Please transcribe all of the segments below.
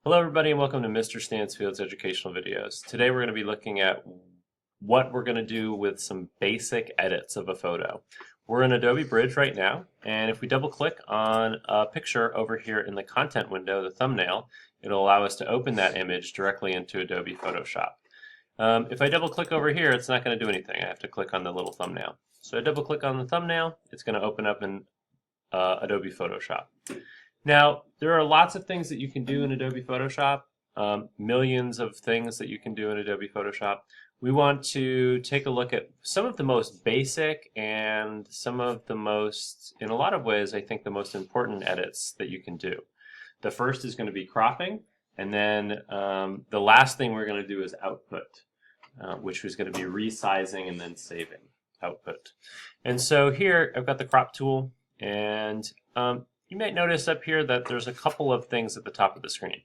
Hello everybody and welcome to Mr. Stansfield's educational videos. Today we're going to be looking at what we're going to do with some basic edits of a photo. We're in Adobe Bridge right now, and if we double click on a picture over here in the content window, the thumbnail, it'll allow us to open that image directly into Adobe Photoshop. If I double click over here, it's not going to do anything. I have to click on the little thumbnail. So I double click on the thumbnail, it's going to open up in Adobe Photoshop. Now, there are lots of things that you can do in Adobe Photoshop, millions of things that you can do in Adobe Photoshop. We want to take a look at some of the most basic and some of the most, in a lot of ways, I think the most important edits that you can do. The first is going to be cropping, and then the last thing we're going to do is output, which is going to be resizing and then saving output. And so here I've got the crop tool, and you might notice up here that there's a couple of things at the top of the screen.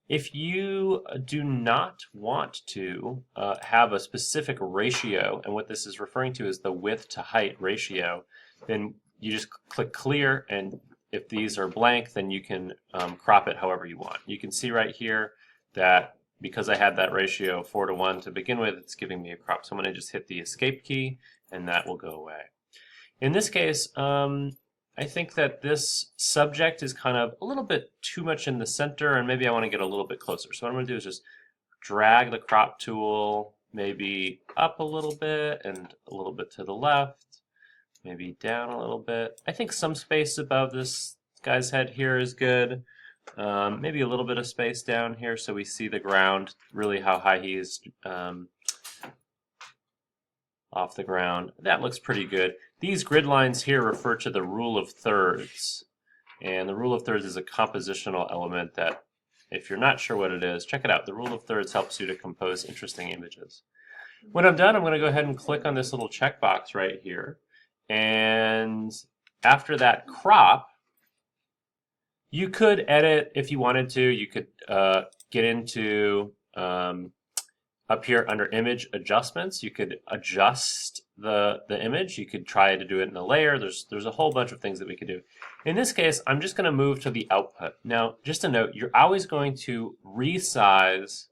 If you do not want to have a specific ratio, and what this is referring to is the width to height ratio, then you just click clear, and if these are blank, then you can crop it however you want. You can see right here that because I had that ratio 4:1 to begin with, it's giving me a crop. So I'm going to just hit the escape key, and that will go away. In this case, I think that this subject is kind of a little bit too much in the center, and maybe I want to get a little bit closer. So what I'm going to do is just drag the crop tool maybe up a little bit and a little bit to the left, maybe down a little bit. I think some space above this guy's head here is good. Maybe a little bit of space down here so we see the ground, really how high he is off the ground. That looks pretty good. These grid lines here refer to the rule of thirds. And the rule of thirds is a compositional element that, if you're not sure what it is, check it out. The rule of thirds helps you to compose interesting images. When I'm done, I'm going to go ahead and click on this little checkbox right here. And after that crop, you could edit if you wanted to. You could get into up here under image adjustments. You could adjust the image. You could try to do it in a layer. There's a whole bunch of things that we could do. In this case, I'm just going to move to the output. Now, just a note, you're always going to resize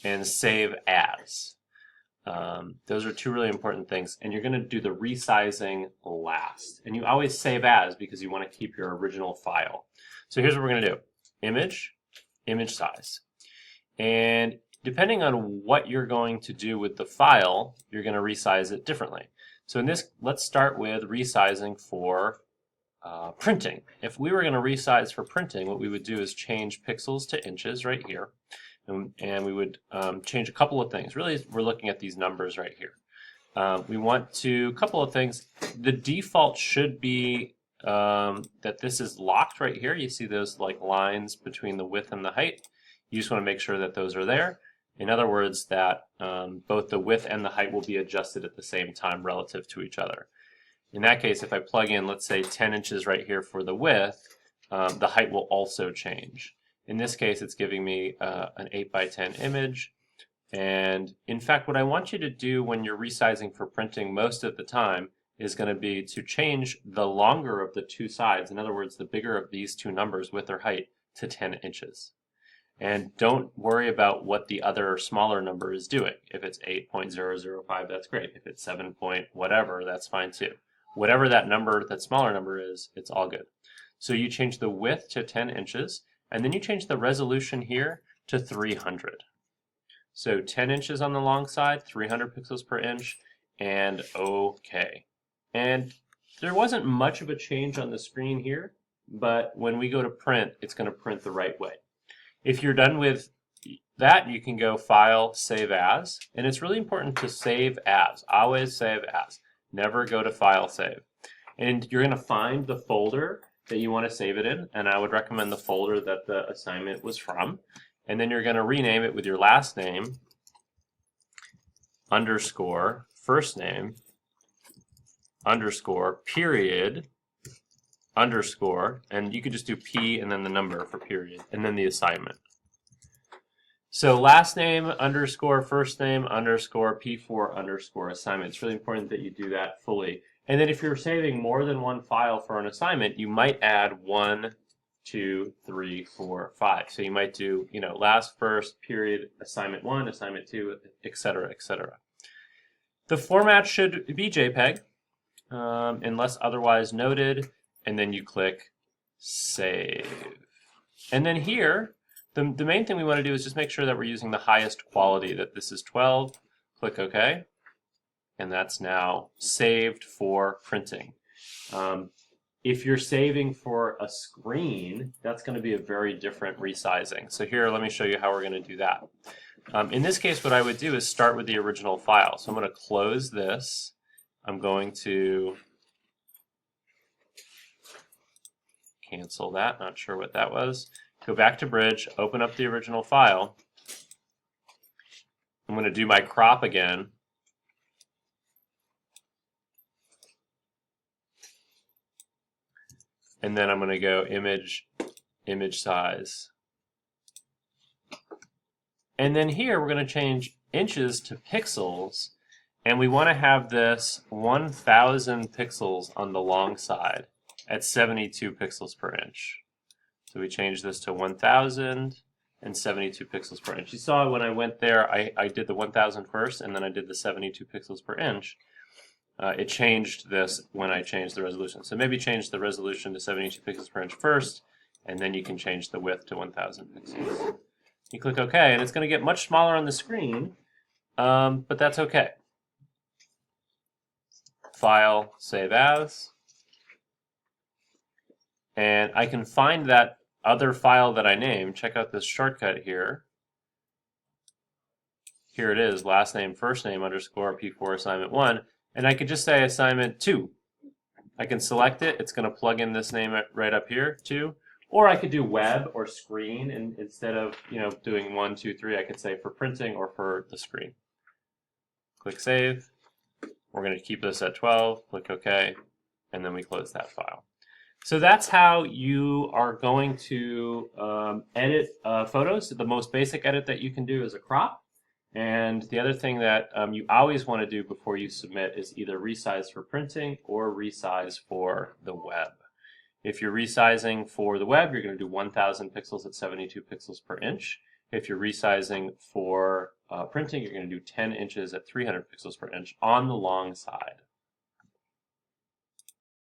and save as. Those are two really important things, and you're going to do the resizing last. And you always save as because you want to keep your original file. So here's what we're going to do. Image, image size. And depending on what you're going to do with the file, you're going to resize it differently. So in this, let's start with resizing for printing. If we were going to resize for printing, what we would do is change pixels to inches right here. And we would change a couple of things. Really, we're looking at these numbers right here. We want to, a couple of things. The default should be that this is locked right here. You see those like lines between the width and the height. You just want to make sure that those are there. In other words, that both the width and the height will be adjusted at the same time relative to each other. In that case, if I plug in, let's say 10 inches right here for the width, the height will also change. In this case, it's giving me an 8:10 image. And in fact, what I want you to do when you're resizing for printing most of the time is going to be to change the longer of the two sides, in other words, the bigger of these two numbers, width or height, to 10 inches. And don't worry about what the other smaller number is doing. If it's 8.005, that's great. If it's 7 point whatever, that's fine too. Whatever that number, that smaller number is, it's all good. So you change the width to 10 inches, and then you change the resolution here to 300. So 10 inches on the long side, 300 pixels per inch, and OK. And there wasn't much of a change on the screen here, but when we go to print, it's going to print the right way. If you're done with that, you can go File, Save As, and it's really important to save as. Always save as. Never go to File, Save. And you're going to find the folder that you want to save it in, and I would recommend the folder that the assignment was from. And then you're going to rename it with your last name, underscore, first name, underscore, period, underscore, and you could just do P and then the number for period, and then the assignment. So last name underscore first name underscore P4 underscore assignment. It's really important that you do that fully. And then if you're saving more than one file for an assignment, you might add one 2, 3, 4, 5. So you might do, last, first, period, assignment 1, assignment 2, etc., etc. The format should be JPEG, unless otherwise noted, and then you click Save. And then here, the main thing we want to do is just make sure that we're using the highest quality, that this is 12. Click OK. And that's now saved for printing. If you're saving for a screen, that's going to be a very different resizing. So here, let me show you how we're going to do that. In this case, what I would do is start with the original file. So I'm going to close this. I'm going to cancel that. Not sure what that was. Go back to Bridge, open up the original file. I'm going to do my crop again. And then I'm going to go image size. And then here we're going to change inches to pixels, and we want to have this 1,000 pixels on the long side at 72 pixels per inch. So we change this to 1,000 and 72 pixels per inch. You saw when I went there, I did the 1,000 first, and then I did the 72 pixels per inch. It changed this when I changed the resolution. So maybe change the resolution to 72 pixels per inch first, and then you can change the width to 1,000 pixels. You click OK, and it's going to get much smaller on the screen, but that's okay. File, Save As. And I can find that other file that I named. Check out this shortcut here. Here it is, last name, first name, underscore P4 assignment 1. And I could just say assignment 2. I can select it. It's going to plug in this name right up here, 2. Or I could do web or screen, and instead of doing 1, 2, 3, I could say for printing or for the screen. Click Save. We're going to keep this at 12. Click OK, and then we close that file. So that's how you are going to edit photos. The most basic edit that you can do is a crop. And the other thing that you always want to do before you submit is either resize for printing or resize for the web. If you're resizing for the web, you're going to do 1,000 pixels at 72 pixels per inch. If you're resizing for printing, you're going to do 10 inches at 300 pixels per inch on the long side.